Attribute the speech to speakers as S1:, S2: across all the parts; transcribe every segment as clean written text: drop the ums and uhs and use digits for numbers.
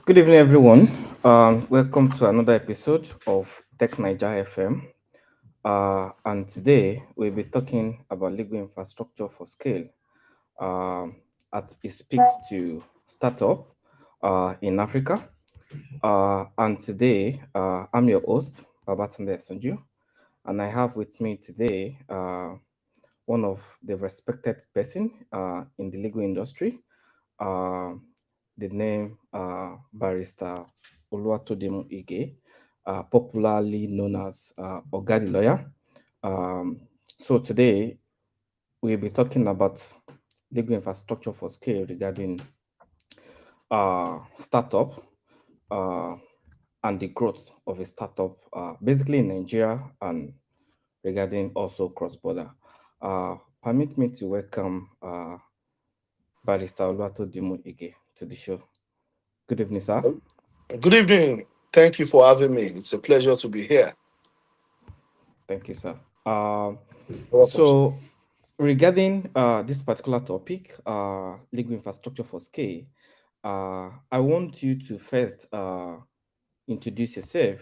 S1: Good evening, everyone. Welcome to another episode of Tech Niger FM. And today we'll be talking about legal infrastructure for scale. Um, as it speaks to startup in Africa. And today I'm your host, Babatunde Sonju, and I have with me today one of the respected person in the legal industry, uh, the name Barrister Oluwatodimu Ige, popularly known as Oga the Lawyer. Um, so today we'll be talking about legal infrastructure for scale regarding startup uh, and the growth of a startup, basically in Nigeria and regarding also cross-border. Permit me to welcome Barrister Oluwatodimu Ige to the show. Good evening, sir.
S2: Good evening. Thank you for having me. It's a pleasure to be here.
S1: Thank you, sir. Um,
S2: Welcome.
S1: so, regarding this particular topic, legal infrastructure for scale, I want you to first introduce yourself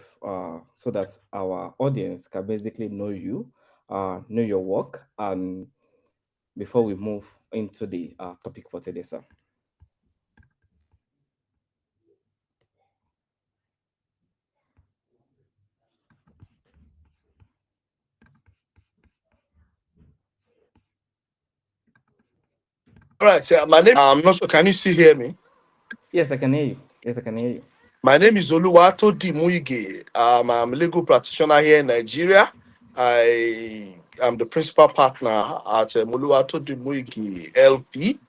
S1: so that our audience can basically know you, know your work, and before we move into the topic for today, sir.
S2: All right. So my name. I'm not sure. Can you still hear me?
S1: Yes, I can hear you. Yes, I can hear you.
S2: My name is Oluwato Dimuige. I'm a legal practitioner here in Nigeria. I am the principal partner at Oluwato Dimuige LP,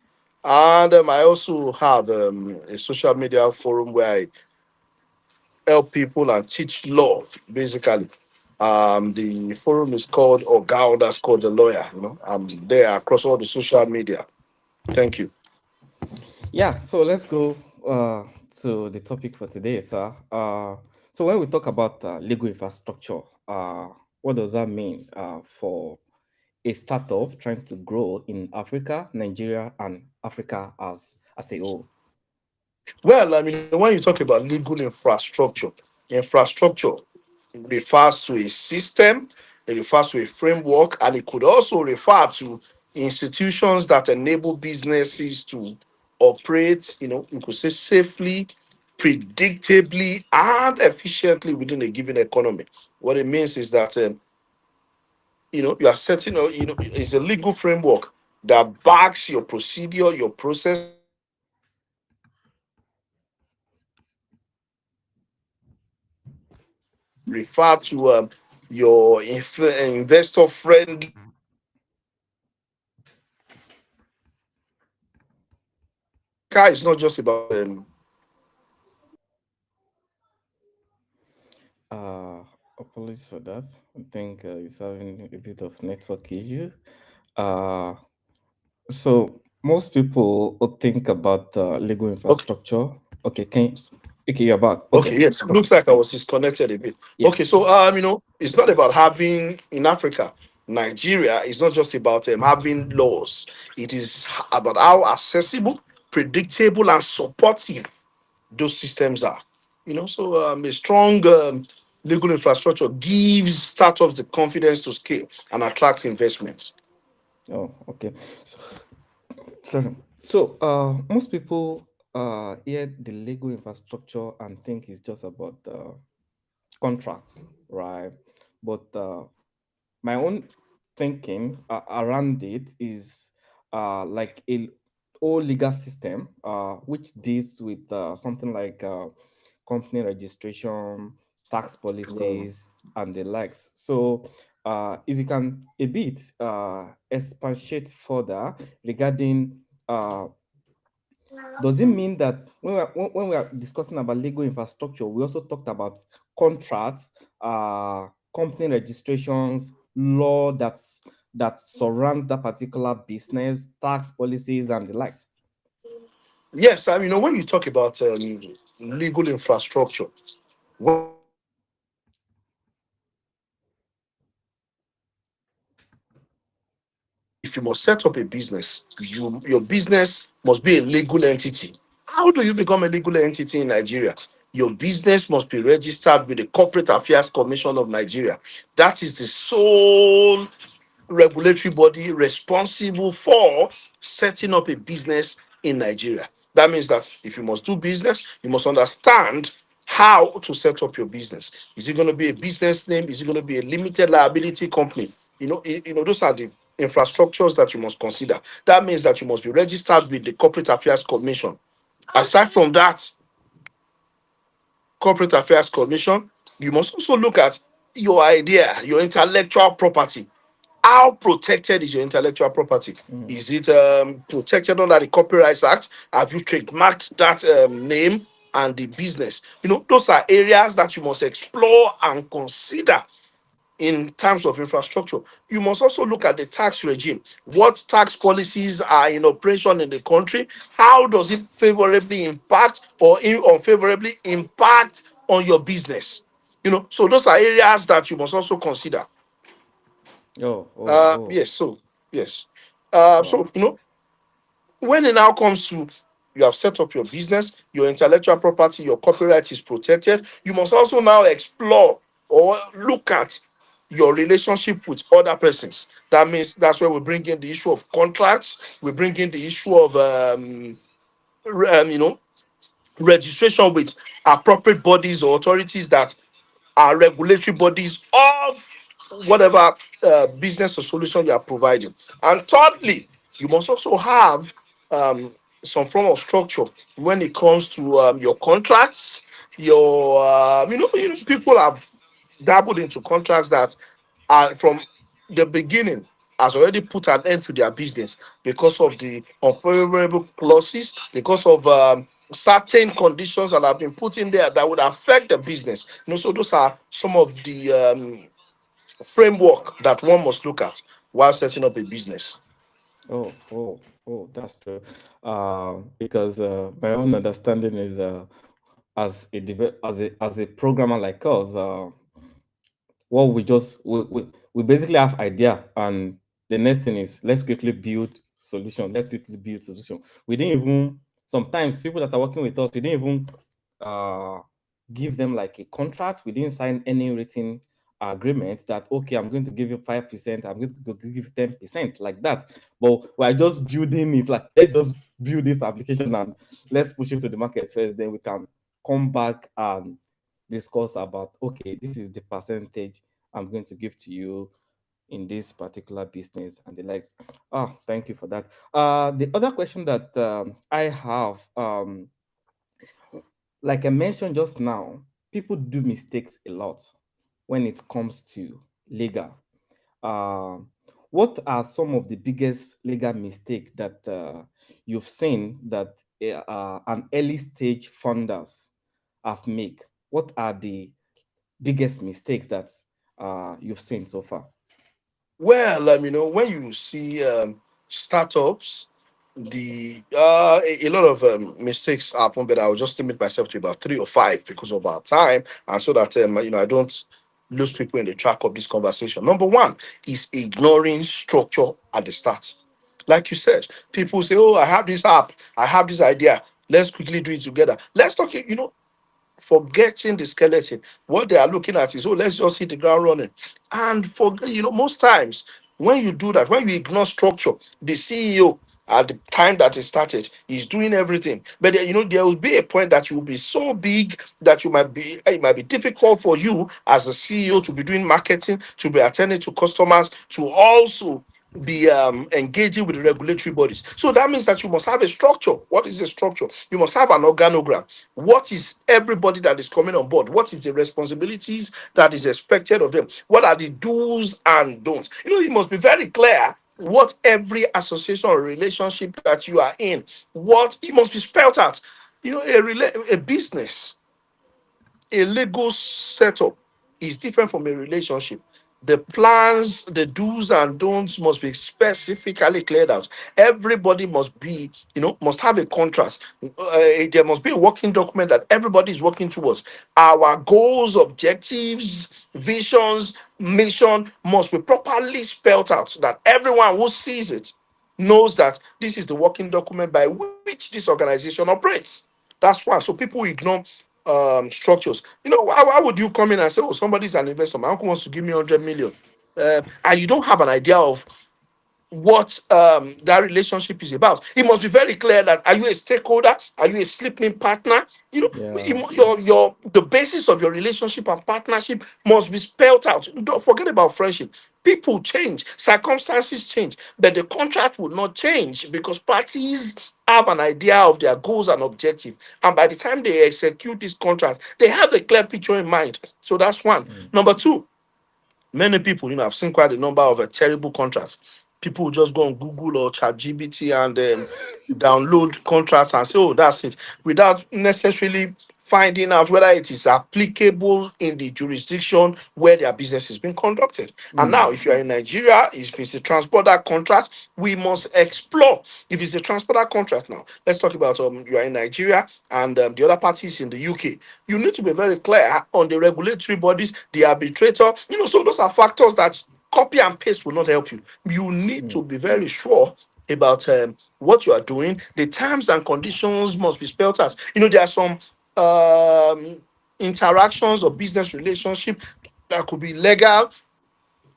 S2: and I also have a social media forum where I help people and teach law. Basically, the forum is called Oga. That's called the lawyer. I'm there across all the social media. Thank you.
S1: Yeah, so let's go to the topic for today, sir. So when we talk about legal infrastructure, what does that mean for a startup trying to grow in Africa, Nigeria, and Africa as a whole?
S2: Well, when you talk about legal infrastructure refers to a system, it refers to a framework, and it could also refer to institutions that enable businesses to operate, you could say safely, predictably, and efficiently within a given economy. What it means is that, you are setting, it's a legal framework that backs your procedure, your process, refer to your investor friendly. Car is not just about
S1: Uh, Apologies for that. I think it's having a bit of network issue. Uh, so most people would think about legal
S2: okay,
S1: infrastructure. Okay, okay, you're back. Okay,
S2: okay, yes, looks like I was disconnected a bit. Okay,
S1: yes.
S2: so it's not about having in Africa, Nigeria. It's not just about having laws. It is about how accessible, predictable, and supportive those systems are. So a strong legal infrastructure gives startups the confidence to scale and attract investments.
S1: Oh, okay. Sorry. So, most people hear the legal infrastructure and think it's just about contracts, right? But my own thinking around it is like a whole legal system which deals with something like company registration, tax
S2: Mm.
S1: policies, and the likes. So, if you can a bit expatiate further regarding does it mean that when we are discussing about legal infrastructure, we also talked about contracts, company registrations, law that surrounds that particular business, tax policies, and the likes?
S2: Yes, when you talk about legal infrastructure, if you must set up a business, your business must be a legal entity. How do you become a legal entity in Nigeria? Your business must be registered with the Corporate Affairs Commission of Nigeria. That is the sole regulatory body responsible for setting up a business in Nigeria. That means that if you must do business, you must understand how to set up your business. Is it going to be a business name? Is it going to be a limited liability company? Those are the infrastructures that you must consider. That means that you must be registered with the Corporate Affairs Commission. Aside from that, Corporate Affairs Commission, you must also look at your idea, your intellectual property. How protected is your intellectual property?
S1: Mm.
S2: Is it protected under the Copyright Act? Have you trademarked that name and the business? Those are areas that you must explore and consider in terms of infrastructure. You must also look at the tax regime. What tax policies are in operation in the country? How does it favorably impact or unfavorably impact on your business? So those are areas that you must also consider.
S1: Oh, oh, oh.
S2: Yes, so yes.
S1: Wow.
S2: So when it now comes to you have set up your business, your intellectual property, your copyright is protected, you must also now explore or look at your relationship with other persons. That means that's where we bring in the issue of contracts, we bring in the issue of registration with appropriate bodies or authorities that are regulatory bodies of whatever business or solution you are providing. And thirdly, you must also have um, some form of structure when it comes to your contracts. People have dabbled into contracts that are from the beginning has already put an end to their business because of the unfavorable clauses, because of certain conditions that have been put in there that would affect the business. So those are some of the framework that one must look at while setting up a business.
S1: Oh, oh, oh, that's true. Because my own understanding is as a programmer like us, what we basically have idea, and the next thing is let's quickly build solution. Let's quickly build solution. We didn't even sometimes people that are working with us, we didn't even uh give them like a contract. We didn't sign any written agreement that okay, I'm going to give you 5%, I'm going to give you 10% like that. But we're just building it like let's just build this application and let's push it to the market first. Then we can come back and discuss about okay, this is the percentage I'm going to give to you in this particular business and the like. Oh, thank you for that. The other question that I have, like I mentioned just now, people do mistakes a lot when it comes to legal. Um, what are some of the biggest legal mistakes that you've seen that an early stage funders have made? What are the biggest mistakes that you've seen so far?
S2: Well, when you see startups, the a lot of mistakes happen, but I'll just limit myself to about three or five because of our time, and so that I don't lose people in the track of this conversation. Number one is ignoring structure at the start. Like you said, people say, "Oh, I have this app, I have this idea. Let's quickly do it together. Let's talk." Forgetting the skeleton. What they are looking at is, oh, let's just hit the ground running. And most times when you do that, when you ignore structure, the CEO at the time that it started is doing everything. But there will be a point that you will be so big that it might be difficult for you as a CEO to be doing marketing, to be attending to customers, to also be engaging with the regulatory bodies. So that means that you must have a structure. What is the structure? You must have an organogram. What is everybody that is coming on board? What is the responsibilities that is expected of them? What are the do's and don'ts? It must be very clear what every association or relationship that you are in, what it must be spelled out. A business, a legal setup is different from a relationship. The plans, the do's and don'ts must be specifically cleared out. Everybody must have a contract. There must be a working document that everybody is working towards. Our goals, objectives, visions, mission must be properly spelled out so that everyone who sees it knows that this is the working document by which this organization operates. That's why. So people ignore structures. Why would you come in and say, "Oh, somebody's an investor. My uncle wants to give me 100 million," and you don't have an idea of what that relationship is about. It must be very clear that, are you a stakeholder? Are you a sleeping partner?
S1: Yeah.
S2: Your the basis of your relationship and partnership must be spelled out. Don't forget about friendship. People change, circumstances change, but the contract will not change because parties have an idea of their goals and objectives. And by the time they execute this contract, they have a clear picture in mind. So that's one.
S1: Mm.
S2: Number two, many people, I've seen quite a number of terrible contracts. People will just go on Google or ChatGPT and download contracts and say, "Oh, that's it," without necessarily finding out whether it is applicable in the jurisdiction where their business is being conducted. And now,
S1: Mm.
S2: if you are in Nigeria, if it's a transporter contract, we must explore. If it's a transporter contract now, let's talk about you are in Nigeria and the other parties in the UK. You need to be very clear on the regulatory bodies, the arbitrator. So those are factors that copy and paste will not help you. You need
S1: Mm.
S2: to be very sure about what you are doing. The terms and conditions must be spelled out. There are some um, interactions or business relationship that could be legal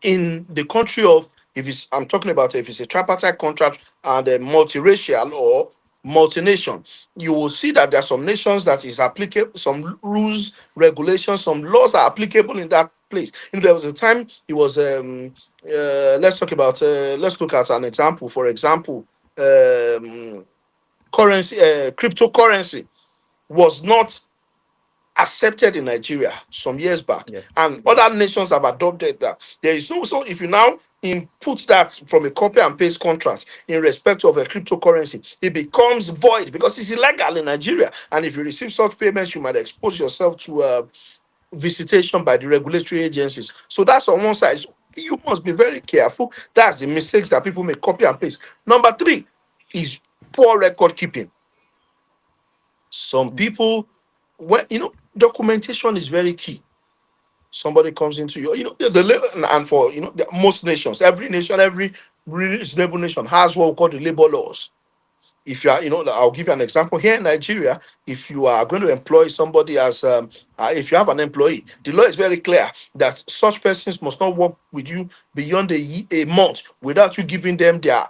S2: in the country of, if it's I'm talking about, if it's a tripartite contract and a multiracial or multination, you will see that there are some nations that is applicable, some rules, regulations, some laws are applicable in that place. There was a time it was let's look at an example. For example, currency cryptocurrency was not accepted in Nigeria some years back,
S1: Yes.
S2: and
S1: Yes.
S2: other nations have adopted that. There is no, so if you now input that from a copy and paste contract in respect of a cryptocurrency, it becomes void because it's illegal in Nigeria. And if you receive such payments, you might expose yourself to visitation by the regulatory agencies. So that's on one side. So you must be very careful. That's the mistakes that people make, copy and paste. Number three is poor record keeping. Some
S1: Mm.
S2: people, when documentation is very key. Somebody comes into and for most nations, every nation, every reasonable nation has what we call the labor laws. If you are, I'll give you an example. Here in Nigeria, if you are going to employ somebody as if you have an employee, the law is very clear that such persons must not work with you beyond a month without you giving them their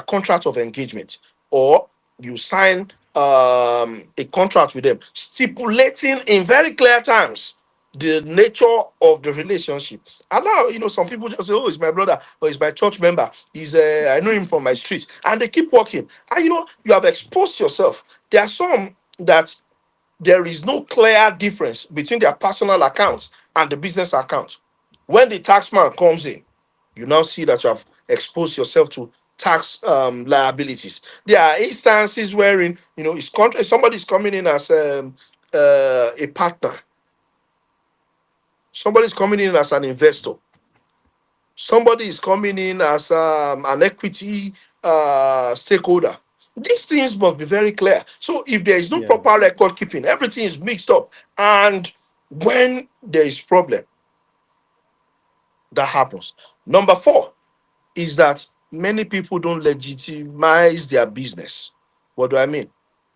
S2: contract of engagement, or you sign a contract with them stipulating in very clear terms the nature of the relationship. And now, some people just say, "Oh, it's my brother, or it's my church member. I know him from my street," and they keep working. And you have exposed yourself. There are some that there is no clear difference between their personal account and the business account. When the taxman comes in, you now see that you have exposed yourself to tax liabilities. There are instances wherein somebody is coming in as a partner. Somebody is coming in as an investor. Somebody is coming in as an equity stakeholder. These things must be very clear. So if there is no
S1: Yeah.
S2: proper record keeping, everything is mixed up. And when there is problem, that happens. Number four is that many people don't legitimize their business. What do I mean?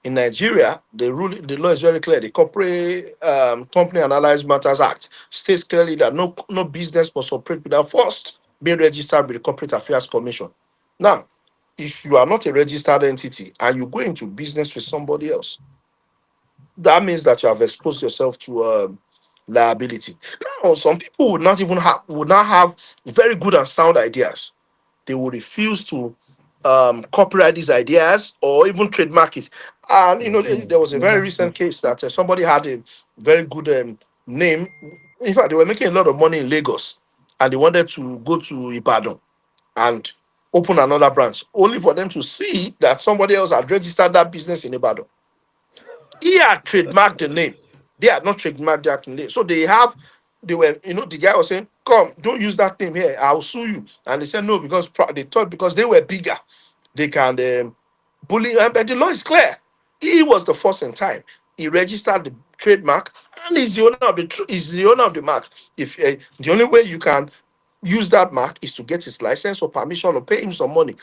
S2: In Nigeria, the law is very clear. The Corporate Company and Allied Matters Act states clearly that no business must operate without first being registered with the Corporate Affairs Commission. Now, if you are not a registered entity and you go into business with somebody else, that means that you have exposed yourself to liability. Now, some people would not have very good and sound ideas. They will refuse to copyright these ideas or even trademark it. And there was a very
S1: That's
S2: recent
S1: true.
S2: case that somebody had a very good name. In fact, they were making a lot of money in Lagos, and they wanted to go to Ibadan and open another branch, only for them to see that somebody else had registered that business in Ibadan. He had trademarked the name. They had not trademarked that name. So the guy was saying, "Come, don't use that name here. I'll sue you." And they said no, because they thought because they were bigger, they can bully. But the law is clear. He was the first in time. He registered the trademark, and he's the owner of the mark. If the only way you can use that mark is to get his license or permission or pay him some money.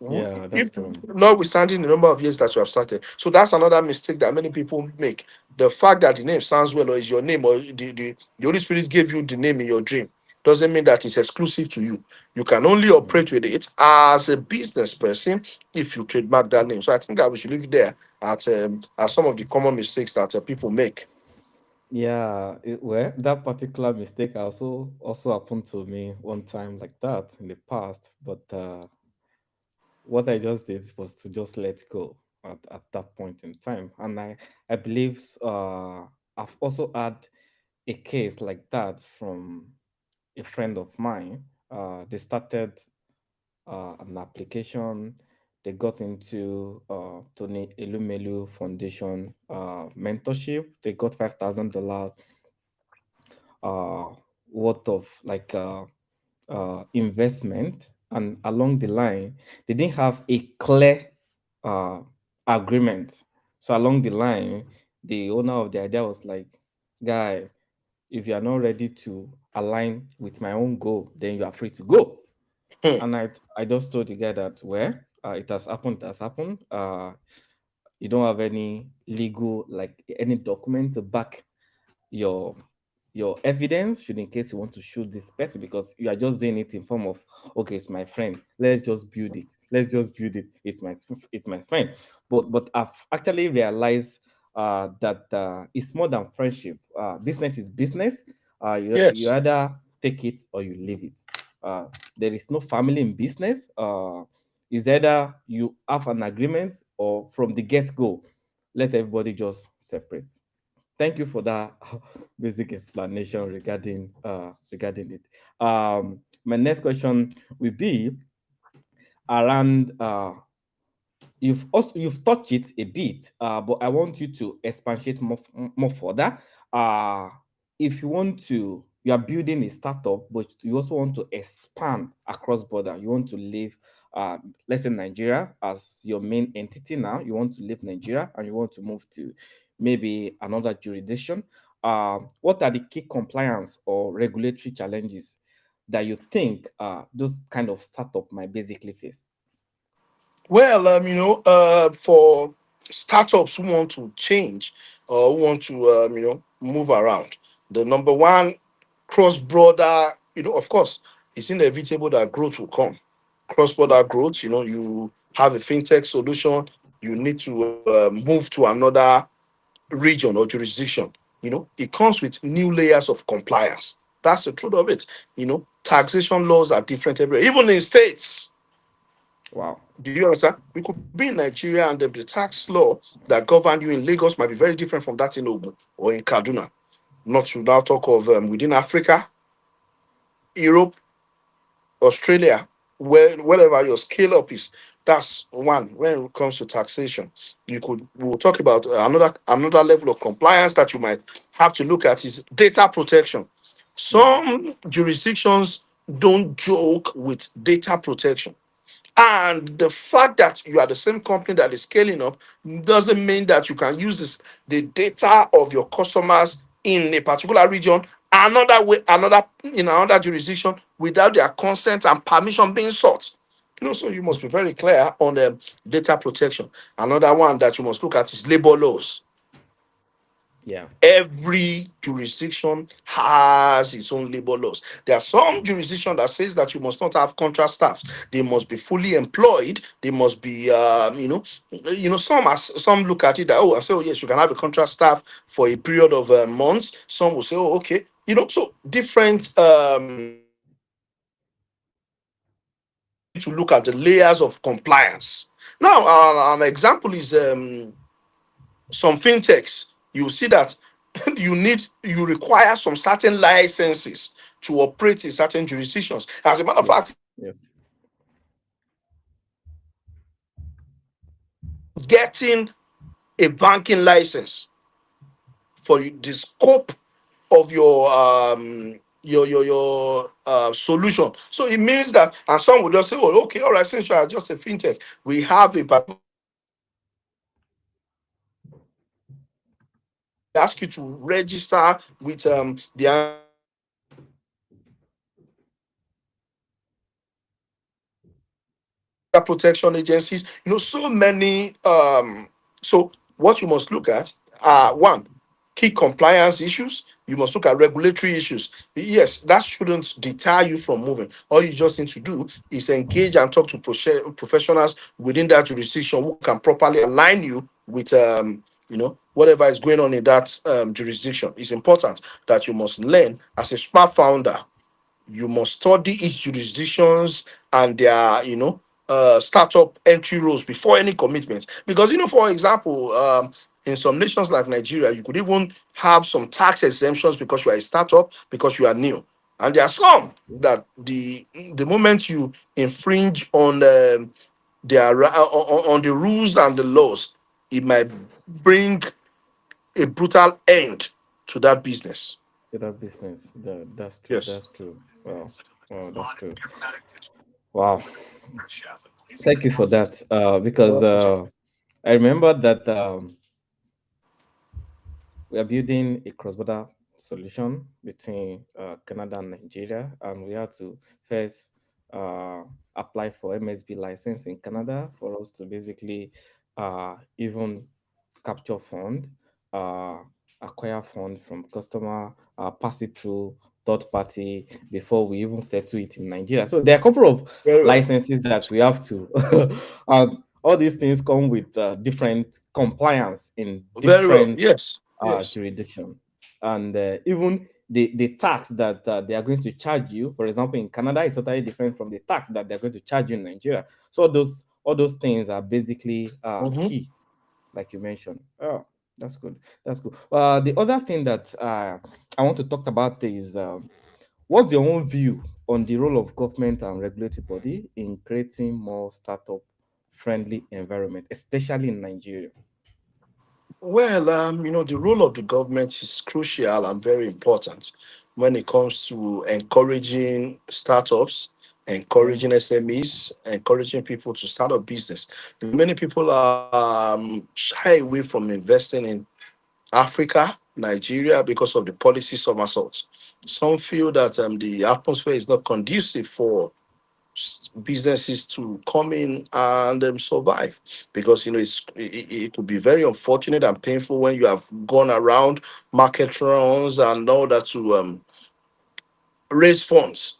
S1: Yeah, that's
S2: If
S1: true.
S2: notwithstanding the number of years that you have started. So that's another mistake that many people make. The fact that the name sounds well or is your name or the Holy Spirit gave you the name in your dream doesn't mean that it's exclusive to you. You can only
S1: Mm.
S2: operate with it as a business person if you trademark that name. So I think that we should leave it there at some of the common mistakes that people make.
S1: Yeah, well, that particular mistake also happened to me one time like that in the past, but what I just did was to just let go at that point in time. And I believe I've also had a case like that from a friend of mine. They started an application. They got into Tony Elumelu Foundation mentorship. They got $5,000 uh, worth of investment, and along the line they didn't have a clear uh, agreement. So along the line, the owner of the idea was like, "Guy, if you are not ready to align with my own goal, then you are free to go."
S2: Hmm.
S1: And I just told the guy that, well, it has happened. You don't have any legal, like any document to back your your evidence, should in case you want to shoot this person, because you are just doing it in form of, okay, it's my friend, let's just build it, it's my friend. But I've actually realized that it's more than friendship. Business is business. You
S2: Yes.
S1: either take it or you leave it. There is no family in business. Is either you have an agreement, or from the get-go, let everybody just separate. Thank you for that basic explanation regarding it. My next question will be around you've touched it a bit, but I want you to expatiate more further. Uh, if you are building a startup, but you also want to expand across border. You want to leave, let's say Nigeria as your main entity now. You want to leave Nigeria and you want to move to maybe another jurisdiction. What are the key compliance or regulatory challenges that you think those kind of startup might basically face?
S2: Well, for startups who want to change or who want to, move around, the number one cross-border, of course, it's inevitable that growth will come. Cross-border growth, you have a fintech solution, you need to move to another region or jurisdiction. It comes with new layers of compliance. That's the truth of it. Taxation laws are different everywhere, even in states.
S1: Wow.
S2: Do you understand? We could be in Nigeria and the tax law that govern you in Lagos might be very different from that in Ogun or in Kaduna. Not to now talk of within Africa, Europe, Australia, wherever your scale up is. That's one. When it comes to taxation, we'll talk about another level of compliance that you might have to look at is data protection.
S1: Yeah.
S2: Some jurisdictions don't joke with data protection. And the fact that you are the same company that is scaling up doesn't mean that you can use the data of your customers in a particular region, another way, another in another jurisdiction without their consent and permission being sought. So you must be very clear on the data protection. Another one that you must look at is labor laws.
S1: Yeah.
S2: Every jurisdiction has its own labor laws. There are some jurisdiction that says that you must not have contract staff. They must be fully employed. They must be, some look at it that, oh, I say, oh yes, you can have a contract staff for a period of months. Some will say, oh, okay, so different. You need to look at the layers of compliance. Now, an example is some fintechs. You see that you require some certain licenses to operate in certain jurisdictions. As a matter of
S1: Yes.
S2: fact,
S1: Yes.
S2: getting a banking license for the scope of your solution. So it means that, and some will just say, oh, okay, all right, since you are just a fintech, we have a particular, ask you to register with the protection agencies, so many. So what you must look at are one, key compliance issues. You must look at regulatory issues. Yes, that shouldn't deter you from moving. All you just need to do is engage and talk to professionals within that jurisdiction who can properly align you with whatever is going on in that jurisdiction. It's important that you must learn as a smart founder. You must study each jurisdictions and their startup entry rules before any commitment, because for example, in some nations like Nigeria, you could even have some tax exemptions because you are a startup, because you are new. And there are some that the moment you infringe on on the rules and the laws, it might bring a brutal end to that business.
S1: To that business. That's true.
S2: Yes.
S1: That's true. Wow. Wow, that's true. Wow. Thank you for that. Because I remember that we are building a cross-border solution between Canada and Nigeria, and we had to first uh, apply for MSB license in Canada for us to basically even capture fund, uh, acquire fund from customer, pass it through third party before we even settle it in Nigeria. So there are a couple of
S2: Very well.
S1: licenses that we have to, and all these things come with different compliance in
S2: Very well.
S1: different
S2: Yes. Yes.
S1: jurisdiction, and even the tax that they are going to charge you, for example, in Canada, is totally different from the tax that they're going to charge you in Nigeria. So all those things are basically
S2: Mhm.
S1: key, like you mentioned. Oh, that's good. That's good. The other thing that I want to talk about is what's your own view on the role of government and regulatory body in creating more startup friendly environment, especially in Nigeria?
S2: Well, the role of the government is crucial and very important when it comes to encouraging startups,
S1: Yeah.
S2: encouraging SMEs, encouraging people to start a business. Many people shy away from investing in Africa, Nigeria, because of the policy somersaults. Some feel that the atmosphere is not conducive for businesses to come in and survive, because it could be very unfortunate and painful when you have gone around market runs and all that to raise funds,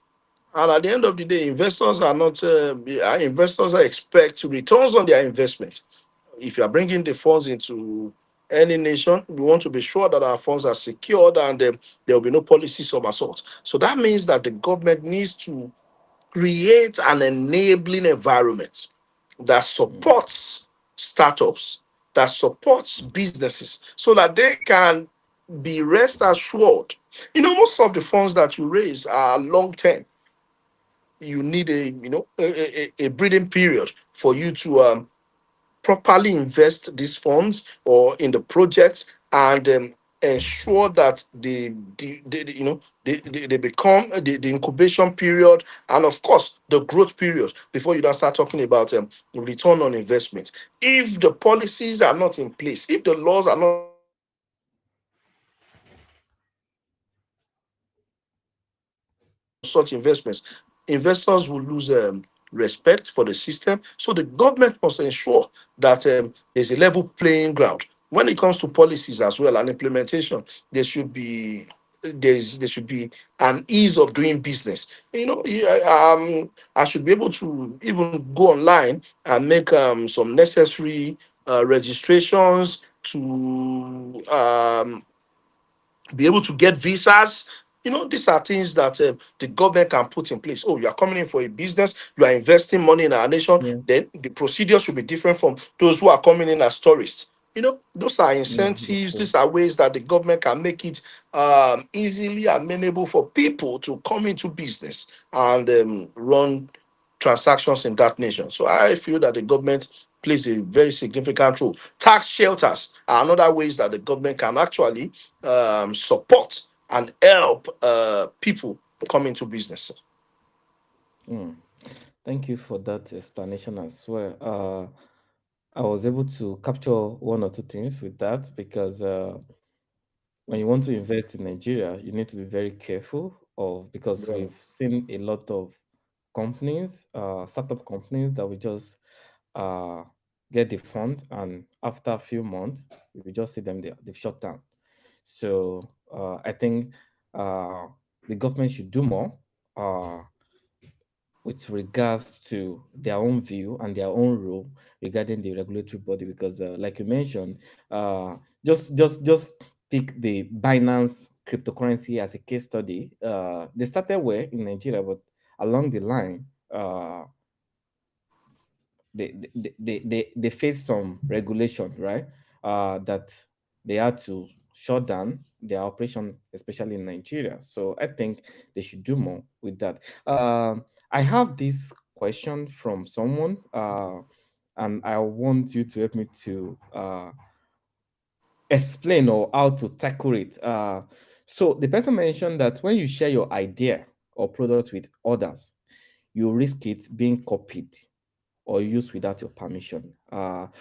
S2: and at the end of the day, investors are not investors are expect returns on their investment. If you are bringing the funds into any nation, we want to be sure that our funds are secured, and there will be no policy somersault. So that means that the government needs to create an enabling environment that
S1: Mm.
S2: supports startups, that supports businesses, so that they can be rest assured. Most of the funds that you raise are long term. You need a breathing period for you to properly invest these funds or in the project, and ensure that they become the incubation period, and of course the growth period, before you then start talking about return on investment. If the policies are not in place, if the laws are not in place that for such investments, investors will lose respect for the system. So the government must ensure that there's a level playing ground when it comes to policies as well and implementation. There should be there should be an ease of doing business. I should be able to even go online and make some necessary registrations to be able to get visas. These are things that the government can put in place. Oh, you are coming in for a business, you are investing money in our nation,
S1: Yeah.
S2: then the procedure should be different from those who are coming in as tourists. Those are
S1: Yeah. That's
S2: incentives,
S1: true.
S2: these are ways that the government can make it easily amenable for people to come into business and run transactions in that nation. So I feel that the government plays a very significant role. Tax shelters are another ways that the government can actually support and help people come into business.
S1: Mm. Thank you for that explanation as well. I was able to capture one or two things with that because when you want to invest in Nigeria, you need to be very careful of because
S2: Yeah.
S1: we've seen a lot of companies, startup companies that will just uh, get the fund, and after a few months, we will just see them they've shut down. So I think uh, the government should do more uh, with regards to their own view and their own role regarding the regulatory body, because like you mentioned, uh, just pick the Binance cryptocurrency as a case study. They started well in Nigeria, but along the line, they face some regulation, right? That they had to shut down their operation, especially in Nigeria. So I think they should do more with that. I have this question from someone, and I want you to help me to explain or how to tackle it. So the person mentioned that when you share your idea or product with others, you risk it being copied or used without your permission,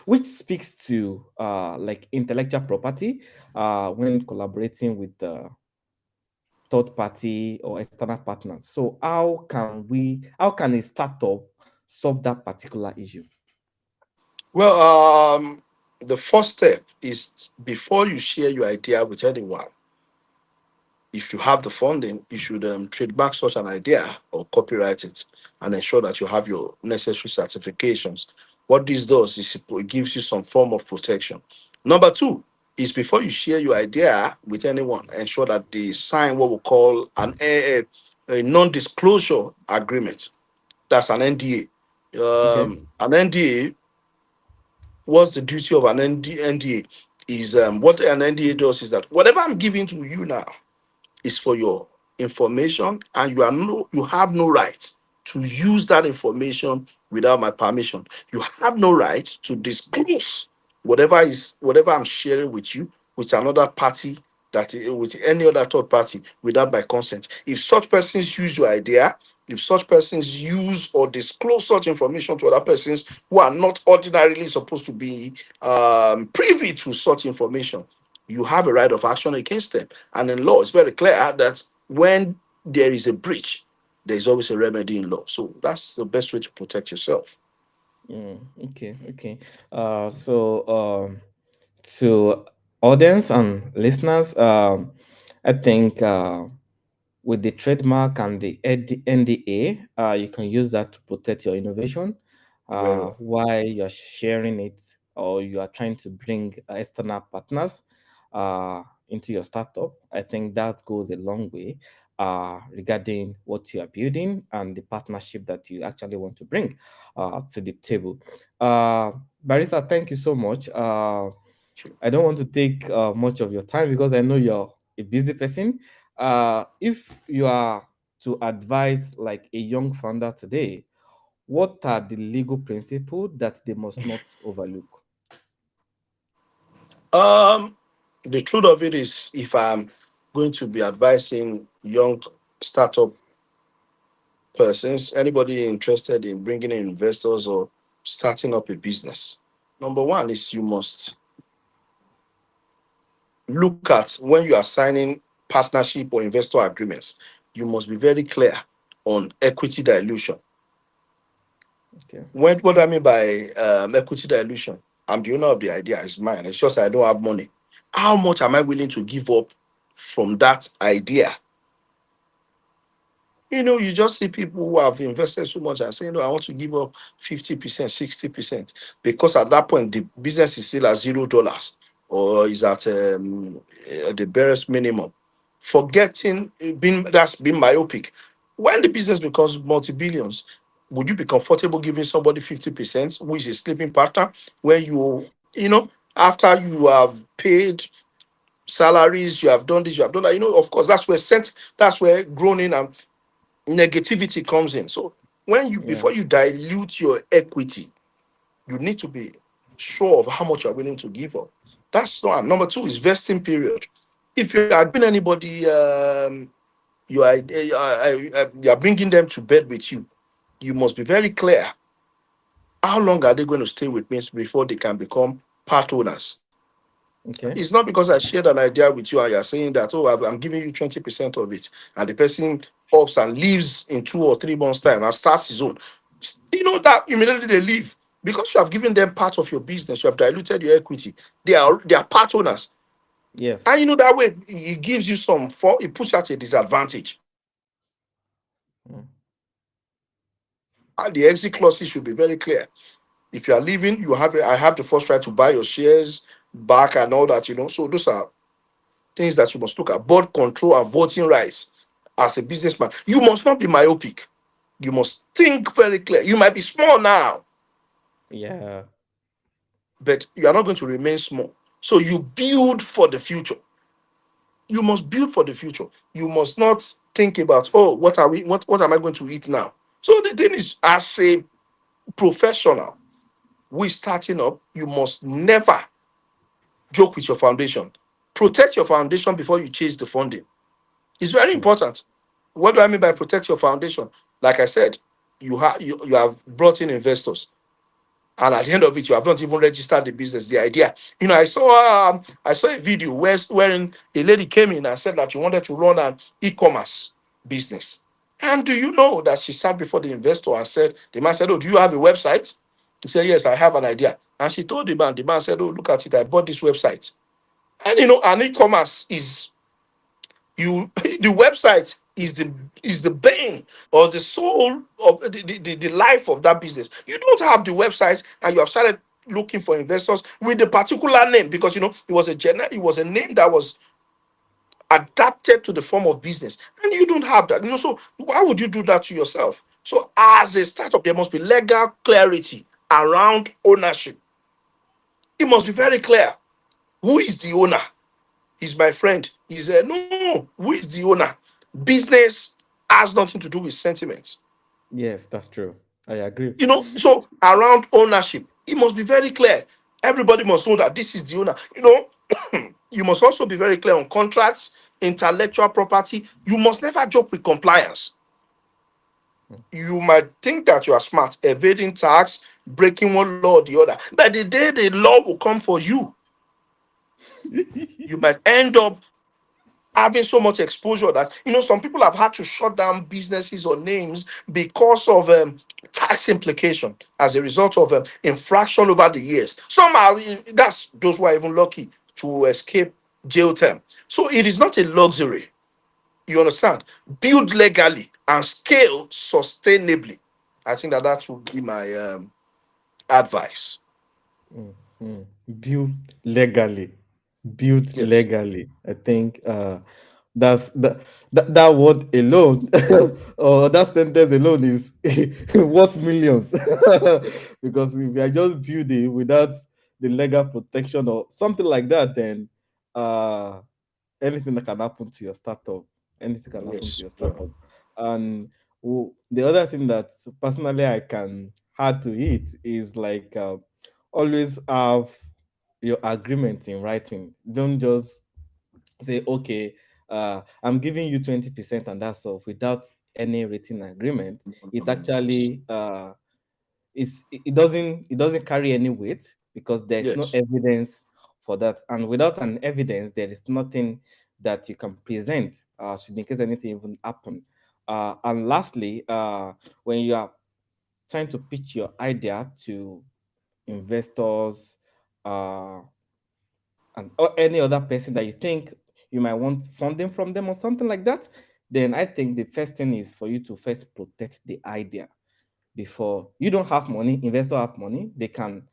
S1: which speaks to like intellectual property when collaborating with third party or external partners. So how can a startup solve that particular issue?
S2: Well, the first step is before you share your idea with anyone, if you have the funding, you should trademark such an idea or copyright it and ensure that you have your necessary certifications. What this does is it gives you some form of protection. Number two is before you share your idea with anyone, ensure that they sign what we call a non-disclosure agreement. That's an NDA.
S1: Okay.
S2: An NDA, what's the duty of an NDA? Is what an NDA does is that whatever I'm giving to you now is for your information, and you have no right to use that information without my permission. You have no right to disclose whatever I'm sharing with you with another party, with any other third party without my consent. If such persons use your idea, if such persons use or disclose such information to other persons who are not ordinarily supposed to be privy to such information, you have a right of action against them. And in law, it's very clear that when there is a breach, there's always a remedy in law. So that's the best way to protect yourself.
S1: Okay, okay. So to audience and listeners, I think with the trademark and the NDA, you can use that to protect your innovation
S2: Very well.
S1: while you're sharing it or you are trying to bring external partners into your startup. I think that goes a long way regarding what you are building and the partnership that you actually want to bring to the table. Uh, Barista, thank you so much. I don't want to take much of your time because I know you're a busy person. If you are to advise like a young founder today, what are the legal principles that they must not overlook?
S2: Um, the truth of it is, if I'm going to be advising young startup persons, anybody interested in bringing in investors or starting up a business, number one is you must look at when you are signing partnership or investor agreements, you must be very clear on equity dilution.
S1: Okay.
S2: What I mean by equity dilution, I'm the owner of the idea, it's mine. It's just I don't have money. How much am I willing to give up from that idea? You just see people who have invested so much and saying, no, I want to give up 50%, 60%, because at that point, the business is still at $0 or is at the barest minimum. That's being myopic. When the business becomes multi-billions, would you be comfortable giving somebody 50%, who is a sleeping partner, when after you have paid salaries, you have done this, you have done that, of course, that's where groaning and negativity comes in. So
S1: Yeah.
S2: before you dilute your equity, you need to be sure of how much you're willing to give up. That's one. Number two is vesting period. If you are giving anybody, you are bringing them to bed with you, you must be very clear. How long are they going to stay with me before they can become part owners?
S1: Okay.
S2: It's not because I shared an idea with you and you're saying that, oh, I'm giving you 20% of it, and the person ups and leaves in 2 or 3 months' time and starts his own, you know that immediately they leave because you have given them part of your business. You have diluted your equity. They are part owners,
S1: Yes.
S2: and you know that way it gives you some for it puts you at a disadvantage.
S1: Mm.
S2: And the exit clauses should be very clear. If you are leaving, I have the first right to buy your shares back and all that. So those are things that you must look at. Board control and voting rights. As a businessman, you must not be myopic. You must think very clear. You might be small now,
S1: Yeah.
S2: but you are not going to remain small. So you build for the future. You must build for the future. You must not think about, oh, what am I going to eat now? So the thing is, as a professional, we starting up, you must never joke with your foundation. Protect your foundation before you chase the funding. It's very
S1: Mm.
S2: important. What do I mean by protect your foundation? Like I said, you have brought in investors, and at the end of it, you have not even registered the business, the idea. I saw a video wherein a lady came in and said that she wanted to run an e-commerce business. And do you know that she sat before the investor and said, the man said, "Oh, do you have a website?" He said, "Yes, I have an idea." And she told the man. The man said, "Oh, look at it. I bought this website." And an e-commerce is the website is the bane or the soul of the life of that business. You don't have the website and you have started looking for investors with the particular name because it was a name that was adapted to the form of business, and you don't have that. So why would you do that to yourself? So as a startup, there must be legal clarity around ownership. It must be very clear. Who is the owner? He's my friend. He said, no, who is the owner? Business has nothing to do with sentiments.
S1: Yes, that's true. I agree.
S2: So around ownership, it must be very clear. Everybody must know that this is the owner. You must also be very clear on contracts, intellectual property. You must never joke with compliance.
S1: Mm.
S2: You might think that you are smart, evading tax, breaking one law or the other. But the day the law will come for you, you might end up having so much exposure that some people have had to shut down businesses or names because of tax implication as a result of infraction over the years. Some are That's those who are even lucky to escape jail term. So it is not a luxury. You understand? Build legally and scale sustainably. I think that would be my advice.
S1: Mm, mm. Build legally. Build
S2: Yes.
S1: legally. I think that's that word alone or that sentence alone is worth millions. Because if you are just building without the legal protection or something like that, then uh anything that can happen to your startup, anything can happen to
S2: Yes.
S1: your startup. And the other thing that personally I can add to it is like always have your agreement in writing. Don't just say, okay, I'm giving you 20% and that's all without any written agreement. It actually it doesn't carry any weight because there's no
S2: Yes.
S1: evidence for that, and without an evidence there is nothing that you can present should in case anything even happen. And lastly, when you are trying to pitch your idea to investors, uh, and or any other person that you think you might want funding from them or something like that, then I think the first thing is for you to first protect the idea. Before you don't have money, investor have money, they can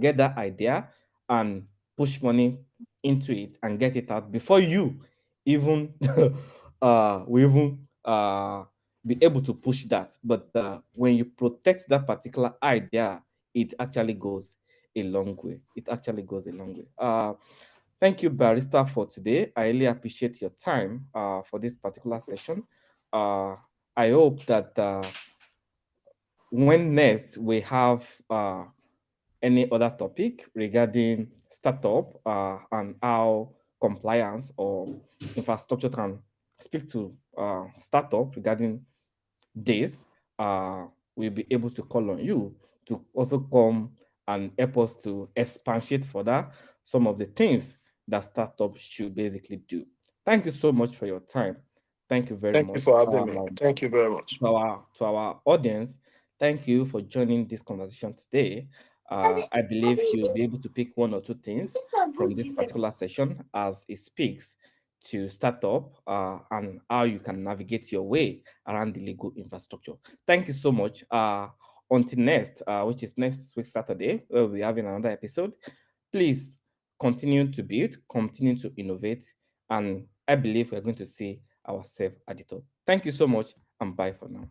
S1: get that idea and push money into it and get it out before you even we even be able to push that. But when you protect that particular idea, it actually goes a long way. It actually goes a long way. Thank you, Barrister, for today. I really appreciate your time for this particular session. uh I hope that when next we have any other topic regarding startup and how compliance or infrastructure can speak to startup regarding this, we'll be able to call on you to also come and help us to expatiate further some of the things that startups should basically do. Thank you so much for your time. Thank you very
S2: Thank you
S1: much.
S2: for having me. Thank you very much.
S1: To our audience, thank you for joining this conversation today. I believe you'll be able to pick one or two things from this particular session as it speaks to startup and how you can navigate your way around the legal infrastructure. Thank you so much. Until next, which is next week Saturday, where we'll be having another episode. Please continue to build, continue to innovate, and I believe we're going to see ourselves at the top. Thank you so much, and bye for now.